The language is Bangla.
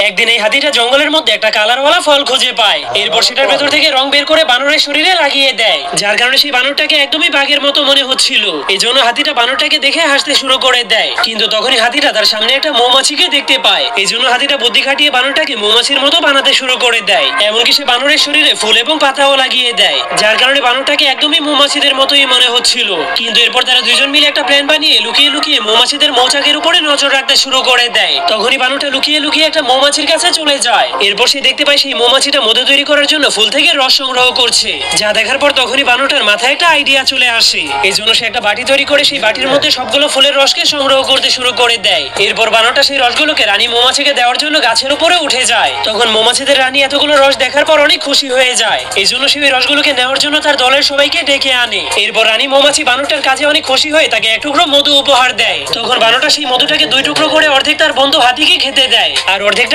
একদিন এই হাতিটা জঙ্গলের মধ্যে একটা কালারওয়ালা ফল খুঁজে পায়। এরপর সেটার ভেতর থেকে রং বের করে বানরের শরীরে লাগিয়ে দেয়, যার কারণে সেই বানরটাকে একদমই বাঘের মতো মনে হচ্ছিল। এই জন্য হাতিটা বানরটাকে দেখে হাসতে শুরু করে দেয়। কিন্তু তখনই হাতিটা তার সামনে একটা মৌমাছিকে দেখতে পায়। এই জন্য হাতিটা বুদ্ধি খাটিয়ে বানরটাকে মৌমাছির মতো বানাতে শুরু করে দেয়। এমনকি সে বানরের শরীরে ফুল এবং পাতাও লাগিয়ে দেয়, যার কারণে বানরটাকে একদমই মৌমাছিদের মতোই মনে হচ্ছিল। কিন্তু এরপর তারা দুইজন মিলে একটা প্ল্যান বানিয়ে লুকিয়ে লুকিয়ে মৌমাছিদের মৌচাকের উপরে নজর রাখতে শুরু করে দেয়। তখনই বানরটা লুকিয়ে লুকিয়ে একটা মৌমাছির কাছে চলে যায়। এরপর সে দেখতে পায় সেই মৌমাছিটা মধু তৈরি করার জন্য ফুল থেকে রস সংগ্রহ করছে। যা দেখার পর তখনই বানরটার মাথায় একটা আইডিয়া চলে আসে। এই জন্য সে একটা বাটি তৈরি করে সেই বাটির মধ্যে সবগুলো ফুলের রসকে সংগ্রহ করতে শুরু করে দেয়। এরপর বানরটা সেই রসগুলোকে রানী মৌমাছিকে দেওয়ার জন্য গাছের উপরে উঠে যায়। তখন মৌমাছিদের রানী এতগুলো রস দেখার পর অনেক খুশি হয়ে যায়। এই জন্য সে ওই রসগুলোকে নেওয়ার জন্য তার দলের সবাইকে ডেকে আনে। এরপর রানী মৌমাছি বানরটার কাজে অনেক খুশি হয়ে তাকে এক টুকরো মধু উপহার দেয়। তখন বানরটা সেই মধুটাকে দুই টুকরো করে অর্ধেক তার বন্ধু হাতিকে খেতে দেয়, আর অর্ধেকটাকে